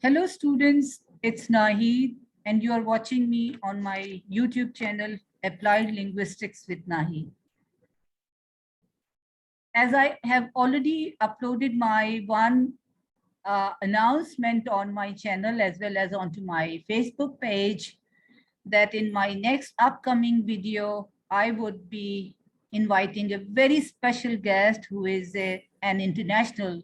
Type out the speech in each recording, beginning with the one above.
Hello students, it's Naheed and you are watching me on my YouTube channel Applied Linguistics with Naheed. As I have already uploaded my one announcement on my channel as well as onto my Facebook page that in my next upcoming video, I would be inviting a very special guest who is an international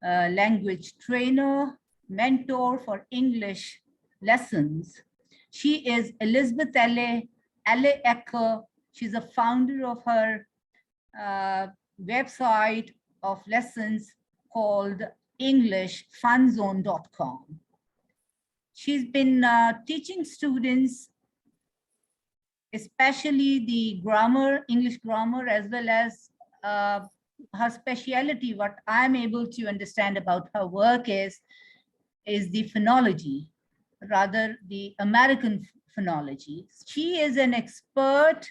language trainer, mentor for English lessons. She is Elizabeth Ely Acker. She's a founder of her website of lessons called EnglishFunZone.com. She's been teaching students, especially the grammar, English grammar, as well as her specialty. What I'm able to understand about her work is the phonology, rather the American phonology. She is an expert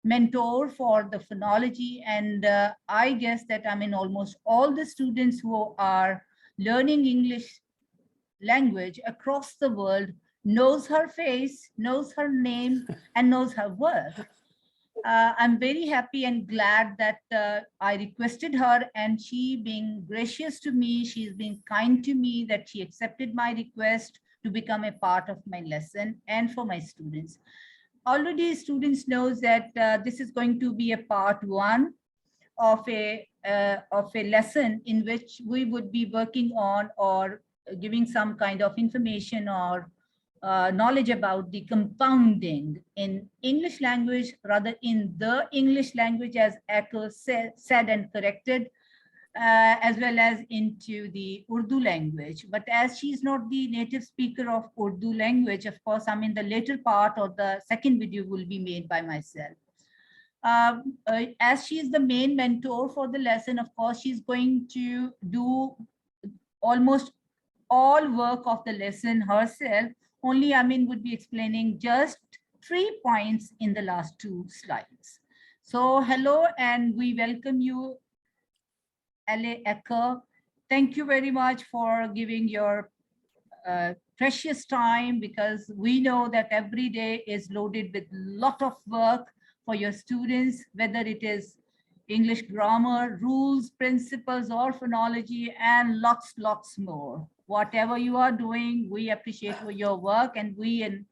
mentor for the phonology, and I guess that almost all the students who are learning English language across the world knows her face, knows her name, and knows her work. I'm very happy and glad that I requested her, and she being gracious to me, she's been kind to me that she accepted my request to become a part of my lesson and for my students. Already students knows that this is going to be a part one of a lesson in which we would be working on or giving some kind of information or knowledge about the compounding in English language, rather in the English language as Acker said and corrected, as well as into the Urdu language. But as she's not the native speaker of Urdu language, of course, the later part or the second video will be made by myself. As she is the main mentor for the lesson, of course, she's going to do almost all work of the lesson herself. Only would be explaining just 3 points in the last 2 slides. So hello, and we welcome you, Ely Acker. Thank you very much for giving your precious time, because we know that every day is loaded with a lot of work for your students, whether it is English grammar, rules, principles, or phonology, and lots more. Whatever you are doing, we appreciate your work, and we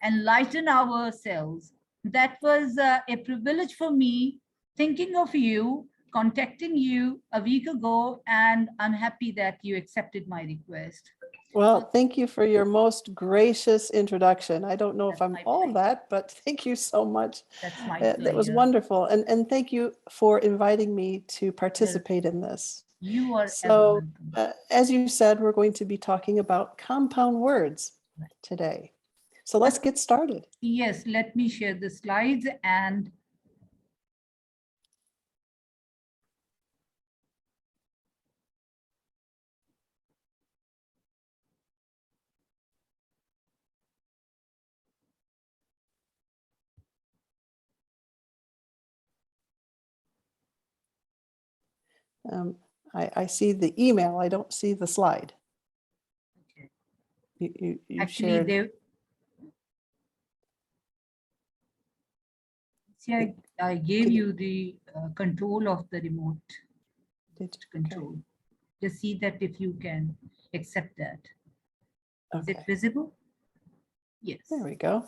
enlighten ourselves. That was a privilege for me, thinking of you, contacting you a week ago, and I'm happy that you accepted my request. Well, thank you for your most gracious introduction. I don't know if I'm all that, but thank you so much. That's my pleasure. That was wonderful. And thank you for inviting me to participate in this. You are so, as you said, we're going to be talking about compound words today. So let's get started. Yes, let me share the slides and I see the email. I don't see the slide. Okay. You Actually, shared. See, I gave you the control of the remote control. Okay. Just see that if you can accept that. Okay. Is it visible? Yes. There we go.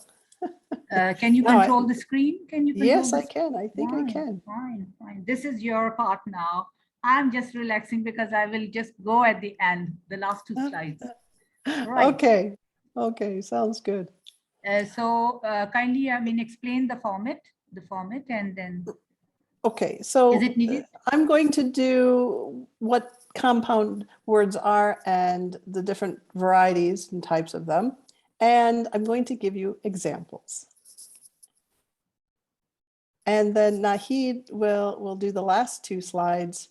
Can you control the screen? Can you control Yes, I can. I think I can. Fine. This is your part now. I'm just relaxing because I will just go at the end, the last 2 slides. Right. Okay, sounds good. So kindly, explain the format, and then. Okay, so is it needed? I'm going to do what compound words are and the different varieties and types of them. And I'm going to give you examples. And then Naheed will do the last 2 slides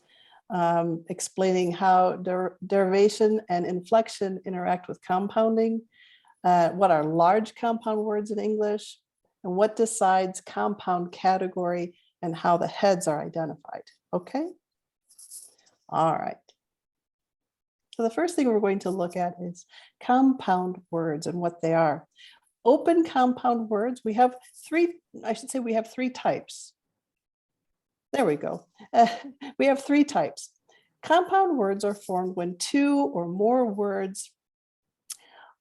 explaining how derivation and inflection interact with compounding, what are large compound words in English, and what decides compound category and how the heads are identified. Okay? All right. So the first thing we're going to look at is compound words and what they are. Open compound words, we have three, I should say we have three types. There we go. We have three types. Compound words are formed when two or more words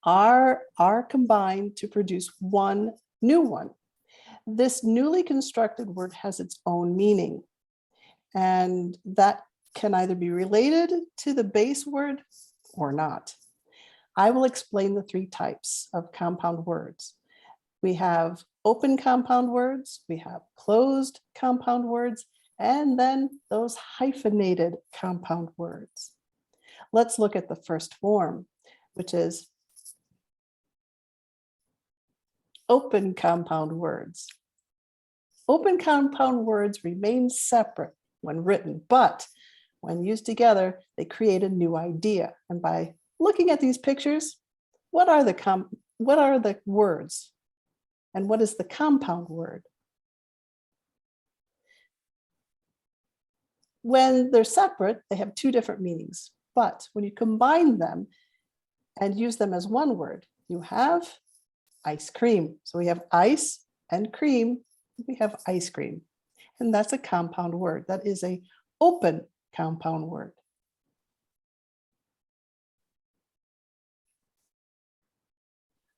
are combined to produce one new one. This newly constructed word has its own meaning, and that can either be related to the base word or not. I will explain the three types of compound words. We have open compound words, we have closed compound words, and then those hyphenated compound words. Let's look at the first form, which is open compound words. Open compound words remain separate when written, but when used together, they create a new idea. And by looking at these pictures, what are the words? And what is the compound word? When they're separate, they have two different meanings. But when you combine them and use them as one word, you have ice cream. So we have ice and cream, we have ice cream. And that's a compound word. That is an open compound word.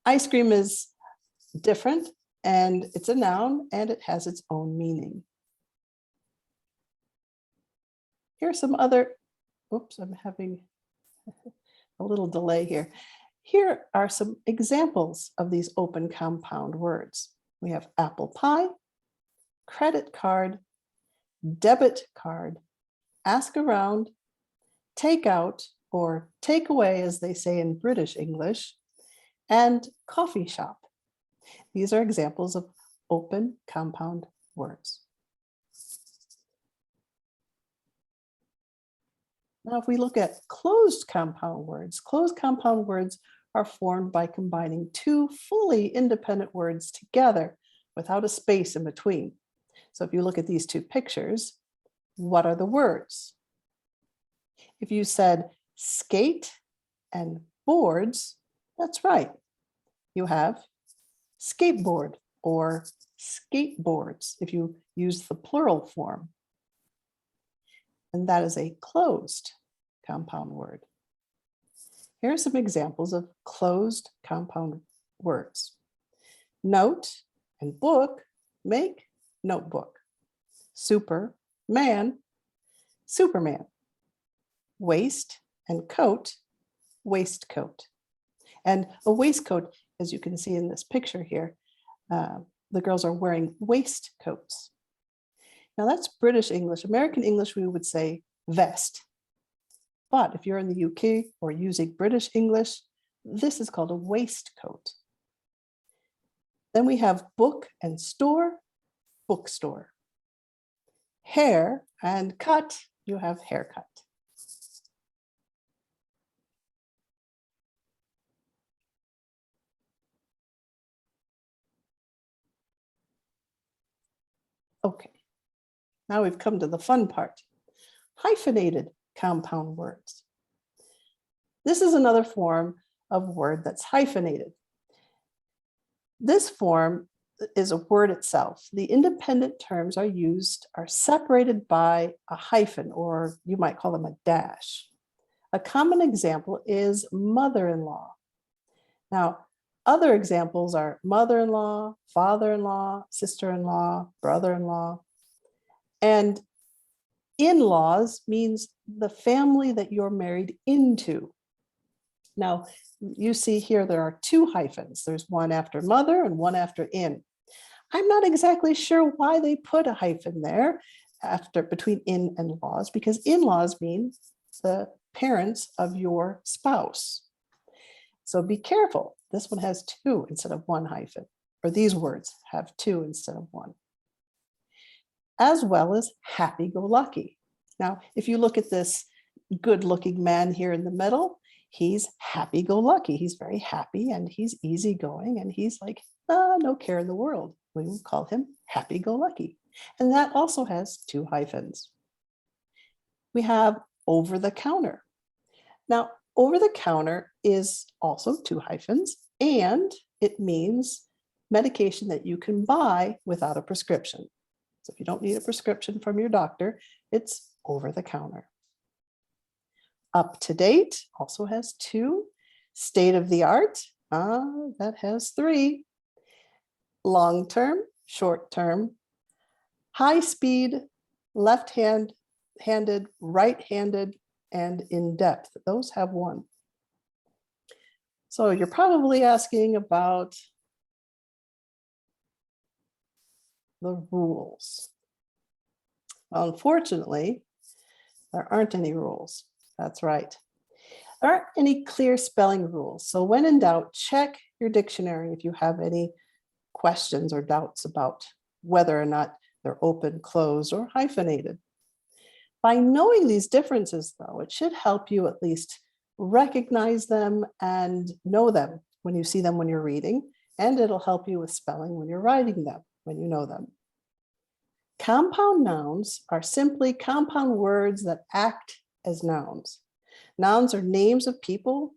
Ice cream is different, and it's a noun, and it has its own meaning. Here's some other, oops, I'm having a little delay here. Here are some examples of these open compound words. We have apple pie, credit card, debit card, ask around, take out, or take away, as they say in British English, and coffee shop. These are examples of open compound words. Now, if we look at closed compound words are formed by combining two fully independent words together without a space in between. So if you look at these two pictures, what are the words? If you said skate and boards, that's right. You have skateboard or skateboards if you use the plural form. And that is a closed compound word. Here are some examples of closed compound words. Note and book make notebook. Superman, Superman. Waist and coat, waistcoat. And a waistcoat, as you can see in this picture here, the girls are wearing waistcoats. Now that's British English. American English, we would say vest. But if you're in the UK or using British English, this is called a waistcoat. Then we have book and store, bookstore. Hair and cut, you have haircut. Okay, now we've come to the fun part. Hyphenated compound words. This is another form of word that's hyphenated. This form is a word itself. The independent terms are separated by a hyphen, or you might call them a dash. A common example is mother-in-law. Now, other examples are mother-in-law, father-in-law, sister-in-law, brother-in-law. And in-laws means the family that you're married into. Now, you see here there are two hyphens. There's one after mother and one after in. I'm not exactly sure why they put a hyphen there between in and laws, because in-laws mean the parents of your spouse. So be careful. This one has two instead of one hyphen, or these words have two instead of one. As well as happy-go-lucky. Now, if you look at this good-looking man here in the middle, he's happy-go-lucky. He's very happy and he's easygoing and he's like, no care in the world. We will call him happy-go-lucky. And that also has two hyphens. We have over the counter. Now, Over the counter is also 2 hyphens, and it means medication that you can buy without a prescription. So if you don't need a prescription from your doctor, it's over the counter. Up to date also has 2. State of the art, that has 3. Long term, short term, high speed, left-handed, right-handed, and in depth. Those have 1. So you're probably asking about the rules. Well, unfortunately, there aren't any rules. That's right. There aren't any clear spelling rules. So when in doubt, check your dictionary if you have any questions or doubts about whether or not they're open, closed, or hyphenated. By knowing these differences, though, it should help you at least recognize them and know them when you see them when you're reading, and it'll help you with spelling when you're writing them, when you know them. Compound nouns are simply compound words that act as nouns. Nouns are names of people,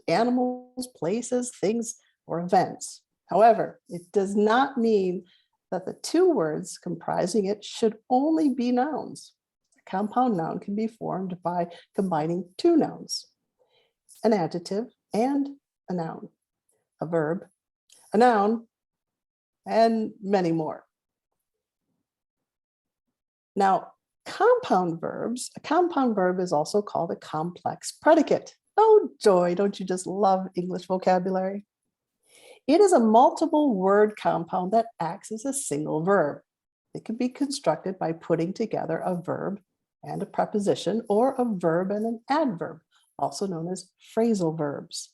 animals, places, things, or events. However, it does not mean that the 2 words comprising it should only be nouns. A compound noun can be formed by combining 2 nouns, an adjective and a noun, a verb, a noun, and many more. Now, compound verbs, a compound verb is also called a complex predicate. Oh joy, don't you just love English vocabulary? It is a multiple word compound that acts as a single verb. It can be constructed by putting together a verb and a preposition, or a verb and an adverb, also known as phrasal verbs.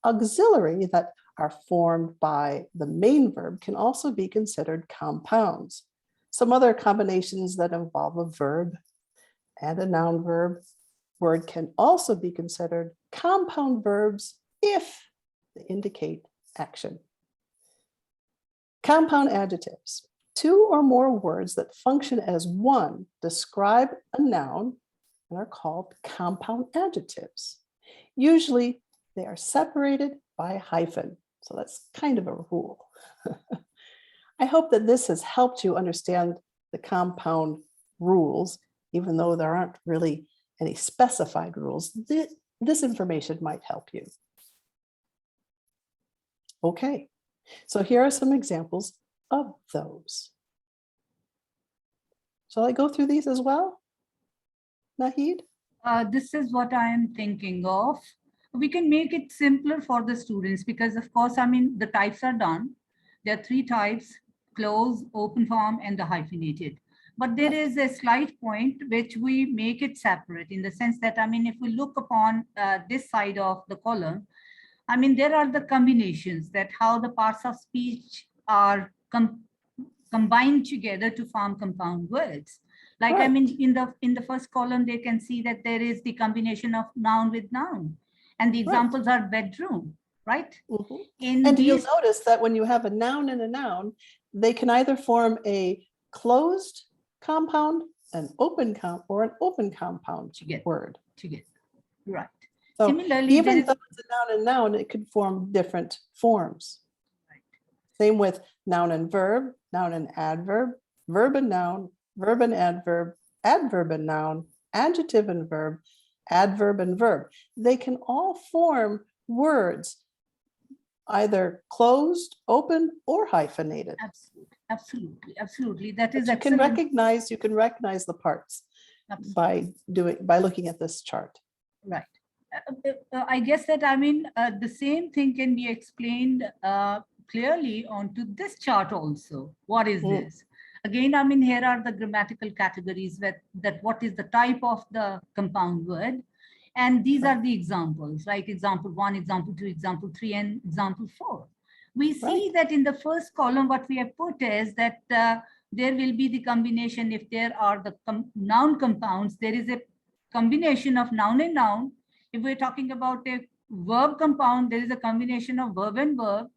Auxiliary that are formed by the main verb can also be considered compounds. Some other combinations that involve a verb and a noun verb word can also be considered compound verbs if they indicate action. Compound adjectives. 2 or more words that function as one describe a noun and are called compound adjectives. Usually they are separated by a hyphen, so that's kind of a rule. I hope that this has helped you understand the compound rules, even though there aren't really any specified rules. This information might help you. Okay, so here are some examples of those. Shall I go through these as well, Naheed? This is what I am thinking of. We can make it simpler for the students because, of course, I mean, the types are done. There are 3 types: closed, open form, and the hyphenated. But there is a slight point which we make it separate in the sense that, I mean, if we look upon this side of the column, I mean, there are the combinations that how the parts of speech are combined together to form compound words. Like, right. I mean, in the first column, they can see that there is the combination of noun with noun, and the examples right. are bedroom, right? Mm-hmm. And you'll notice that when you have a noun and a noun, they can either form a closed compound, an open or an open compound word. Together, right. So similarly, even though it's a noun and noun, it could form different forms. Right. Same with noun and verb, noun and adverb, verb and noun, verb and adverb, adverb and noun, adjective and verb, adverb and verb. They can all form words, either closed, open, or hyphenated. Absolutely. That is excellent. You can recognize the parts by looking at this chart. Right. I guess that, I mean, the same thing can be explained clearly onto this chart also. What is this? Again, I mean, here are the grammatical categories that what is the type of the compound word. And these are the examples, like example 1, example 2, example 3, and example 4. We see that in the first column, what we have put is that there will be the combination. If there are the noun compounds, there is a combination of noun and noun. If we're talking about a verb compound, there is a combination of verb and verb.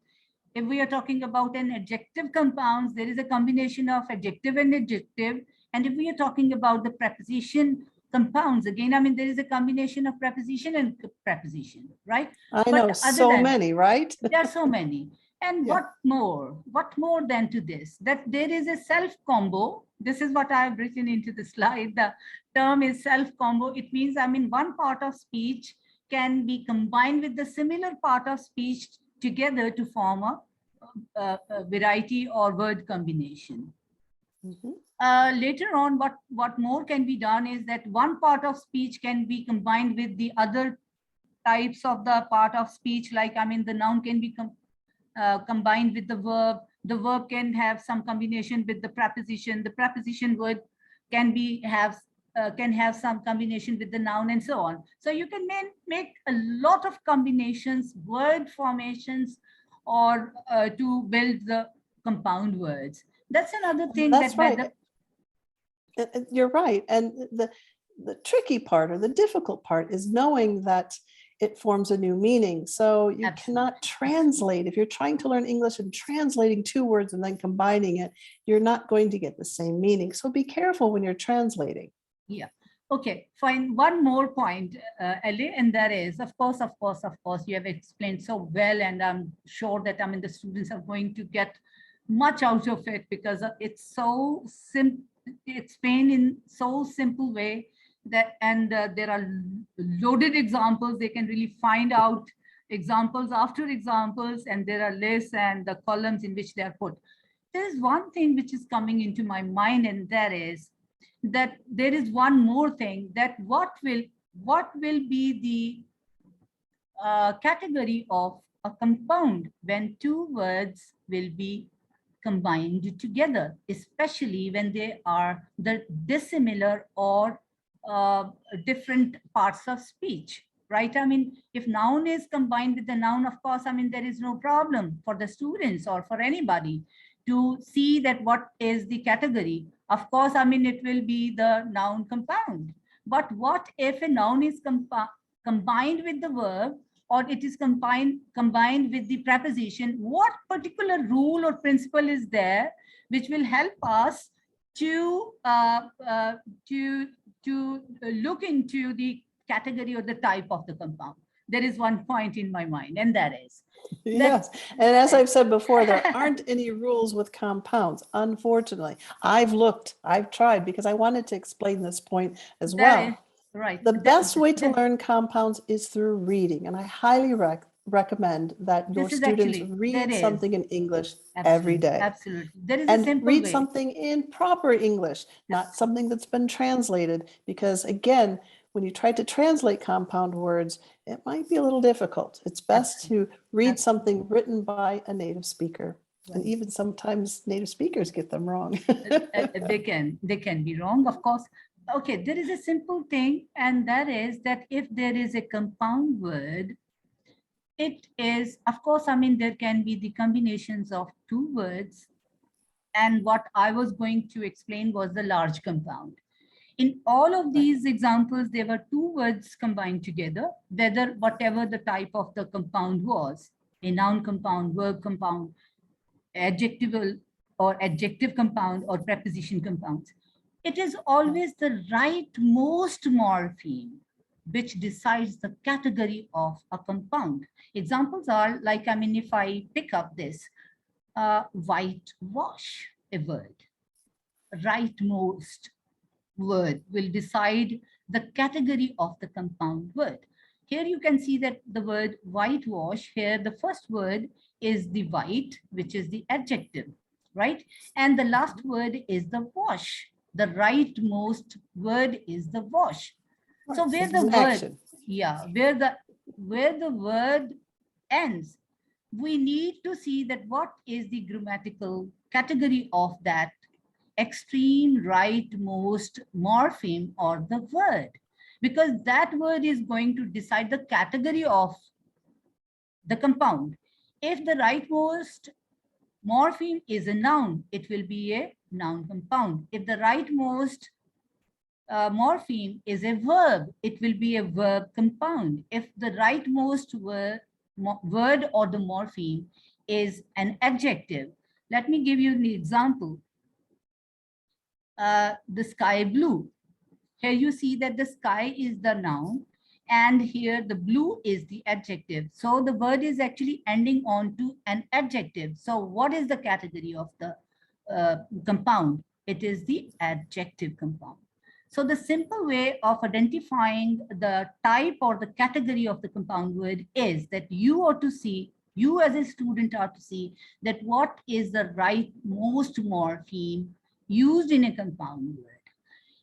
If we are talking about an adjective compounds, there is a combination of adjective and adjective. And if we are talking about the preposition compounds, again, I mean, there is a combination of preposition and preposition, right? I But know other so than many, right? there are so many. And Yeah. what more than to this, that there is a self combo. This is what I've written into the slide. The term is self combo. It means, I mean, one part of speech can be combined with the similar part of speech together to form a variety or word combination. Mhm. Later on, what more can be done is that one part of speech can be combined with the other types of the part of speech, like, I mean, the noun can be combined with the verb can have some combination with the preposition word can have some combination with the noun, and so on. So you can make a lot of combinations, word formations, or to build the compound words. That's another thing. That's right. You're right. And the tricky part, or the difficult part, is knowing that it forms a new meaning. So you cannot translate. If you're trying to learn English and translating two words and then combining it, you're not going to get the same meaning. So be careful when you're translating. Yeah. Okay, fine. One more point, Ely, and that is, of course, you have explained so well, and I'm sure that, I mean, the students are going to get much out of it, because it's so simple. It's explained in so simple way that, and there are loaded examples. They can really find out examples after examples, and there are lists and the columns in which they are put. There is one thing which is coming into my mind, and that is that there is one more thing, that what will be the category of a compound when two words will be combined together, especially when they are the dissimilar or different parts of speech, right? I mean, if noun is combined with the noun, of course, I mean, there is no problem for the students or for anybody to see that what is the category. Of course, I mean, it will be the noun compound. But what if a noun is combined with the verb, or it is combined with the preposition? What particular rule or principle is there which will help us to look into the category or the type of the compound? There is one point in my mind, and that is yes. And as I've said before, there aren't any rules with compounds, unfortunately. I've tried, because I wanted to explain this point as well. Right. The best way to learn compounds is through reading, and I highly recommend that your students read something in English every day. Absolutely. There is and a simple read way. something in proper English, not something that's been translated, because again, when you try to translate compound words, it might be a little difficult. It's best to read something written by a native speaker. Right. And even sometimes native speakers get them wrong. They can be wrong, of course. Okay, there is a simple thing, and that is that if there is a compound word, it is, of course, I mean, there can be the combinations of two words. And what I was going to explain was the large compound. In all of these examples, there were two words combined together, whatever the type of the compound was, a noun compound, verb compound, adjectival or adjective compound, or preposition compounds. It is always the rightmost morpheme which decides the category of a compound. Examples are like, I mean, if I pick up this, whitewash, a word, rightmost word will decide the category of the compound word. Here you can see that the word whitewash, here the first word is the white, which is the adjective, right? And the last word is the wash. The rightmost word is the wash. Right. So where the word, where the word ends, we need to see that what is the grammatical category of that extreme rightmost morpheme or the word, because that word is going to decide the category of the compound. If the rightmost morpheme is a noun, it will be a noun compound. If the rightmost morpheme is a verb, it will be a verb compound. If the rightmost word or the morpheme is an adjective, let me give you an example. The sky blue. Here you see that the sky is the noun, and here the blue is the adjective. So the word is actually ending on to an adjective. So what is the category of the compound? It is the adjective compound. So the simple way of identifying the type or the category of the compound word is that you ought to see, you as a student are to see that what is the rightmost morpheme used in a compound word.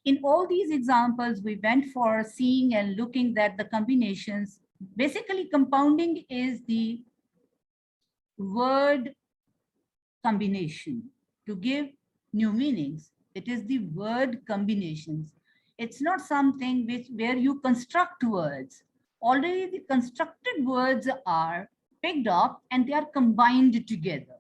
In all these examples, we went for seeing and looking at the combinations. Basically, compounding is the word combination to give new meanings. It is the word combinations. It's not something where you construct words. Already the constructed words are picked up and they are combined together.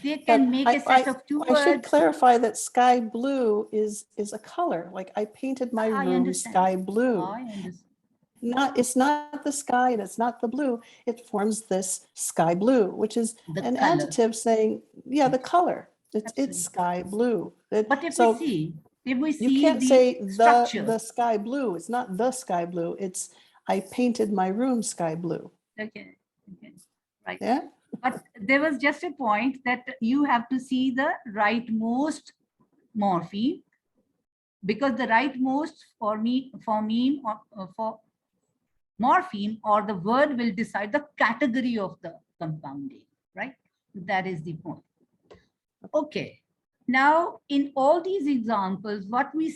They can make a set of two I should words. clarify that sky blue is a color. Like I painted my I room understand. sky blue. I understand. It's not the sky and it's not the blue. It forms this sky blue, which is The an color. adjective saying, yeah, the color. Absolutely. It's sky blue. But if So we see you can't the say structure. the sky blue. It's not the sky blue. It's I painted my room sky blue. Okay. Right. Yeah. But there was just a point that you have to see the rightmost morpheme, because the rightmost for morpheme or the word will decide the category of the compounding, right? That is the point. Okay. Now, in all these examples, what we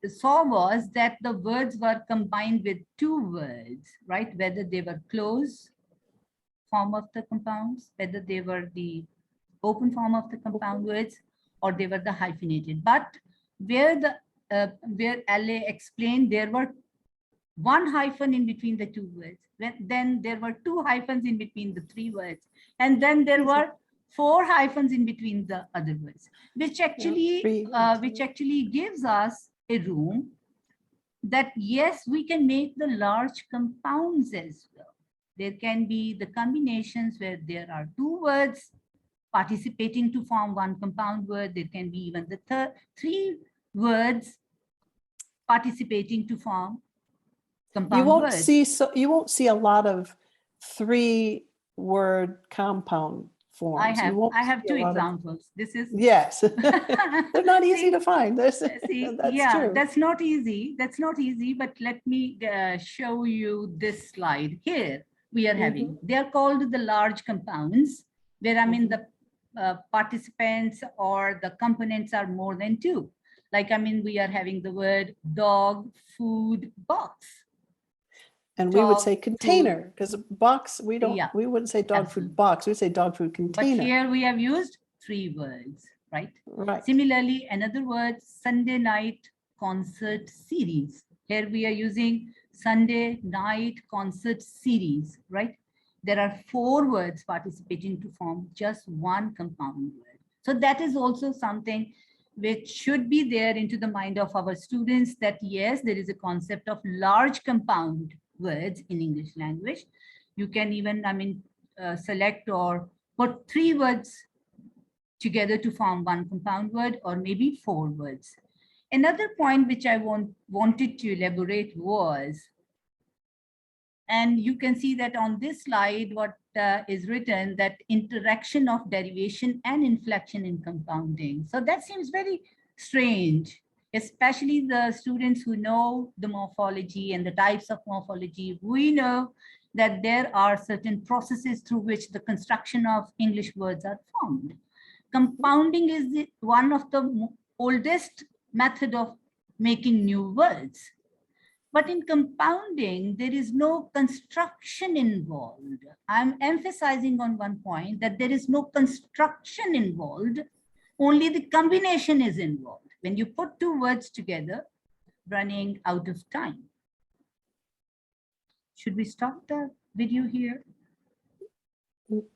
saw was that the words were combined with two words, right? Whether they were close form of the compounds, whether they were the open form of the compound words, or they were the hyphenated. But where Ely explained there were one hyphen in between the two words, then there were two hyphens in between the three words, and then there were four hyphens in between the other words, which actually gives us a room that yes, we can make the large compounds as well. There can be the combinations where there are two words participating to form one compound word. There can be even the three words participating to form compound words. You won't see a lot of 3-word compound forms. I have two examples. This is yes. They're not easy to find. That's true. That's not easy. That's not easy. But let me show you this slide here. We are having. They are called the large compounds, where I mean the participants or the components are more than two. Like I mean, we are having the word dog, food, box. And we would say container, because box, we wouldn't say dog food box, we'd say dog food container. But here we have used 3 words, right? Right. Similarly, another word, Sunday night concert series. Here we are using Sunday night concert series, right? There are 4 words participating to form just one compound word. So that is also something which should be there into the mind of our students, that yes, there is a concept of large compound words in English language. You can even, select or put 3 words together to form one compound word, or maybe 4 words. Another point which I wanted to elaborate was, and you can see that on this slide, what is written, that interaction of derivation and inflection in compounding. So that seems very strange, especially the students who know the morphology and the types of morphology. We know that there are certain processes through which the construction of English words are formed. Compounding is one of the oldest method of making new words. But in compounding, there is no construction involved. I'm emphasizing on one point that there is no construction involved, only the combination is involved. When you put 2 words together, running out of time. Should we stop the video here?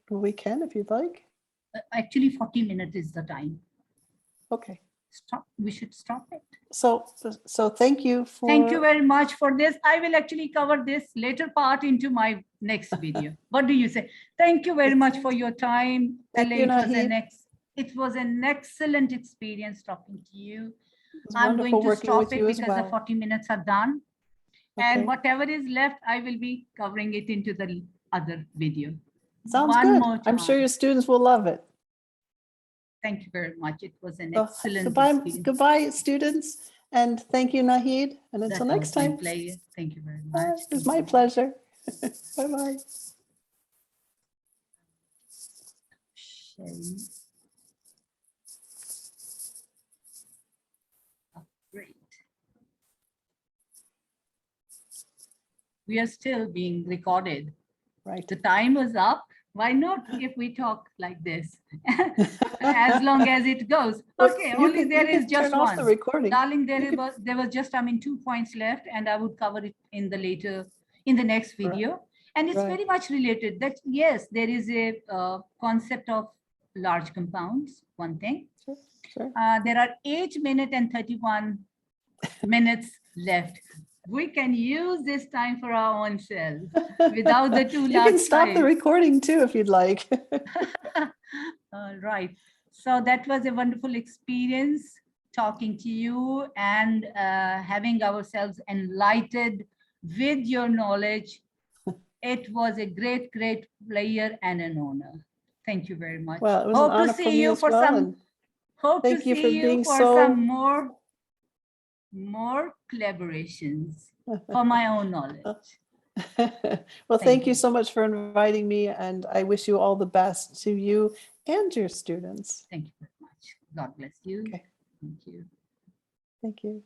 We can, if you'd like. Actually, 40 minutes is the time. Okay. Stop. We should stop it. So thank you for. Thank you very much for this. I will actually cover this later part into my next video. What do you say? Thank you very much for your time. Thank you, Naheed. It was an excellent experience talking to you. was I'm going wonderful to working stop with it you as because the well. 40 minutes are done. Okay. And whatever is left, I will be covering it into the other video. Sounds One good. more I'm sure time. your students will love it. Thank you very much. It was an So, excellent goodbye, experience. goodbye, students. And thank you, Naheed. And until That next was my time, pleasure. Thank you very bye. much. It was my pleasure. Bye-bye. Sharing. Oh, great. We are still being recorded. Right. The time was up. Why not if we talk like this? As long as it goes. Well, Okay, you only can- there you is can just turn off the one. recording. Darling, You can- there was just, 2 points left, and I would cover it in the next video. And it's Right. very much related that, yes, there is a concept of large compounds, one thing. Sure, sure. There are 8 minutes and 31 minutes left. We can use this time for our own self without the two You large can stop the slides. recording too if you'd like. All right. So that was a wonderful experience talking to you and having ourselves enlightened with your knowledge. It was a great, great pleasure and an honor. Thank you very much. Well, it was an Hope to honor for see me you as for well. some. And Hope to thank you for see you being for so- some more collaborations for my own knowledge. Well, Thank thank you you. so much for inviting me, and I wish you all the best to you and your students. Thank you very much. God bless you. Okay. Thank you. Thank you.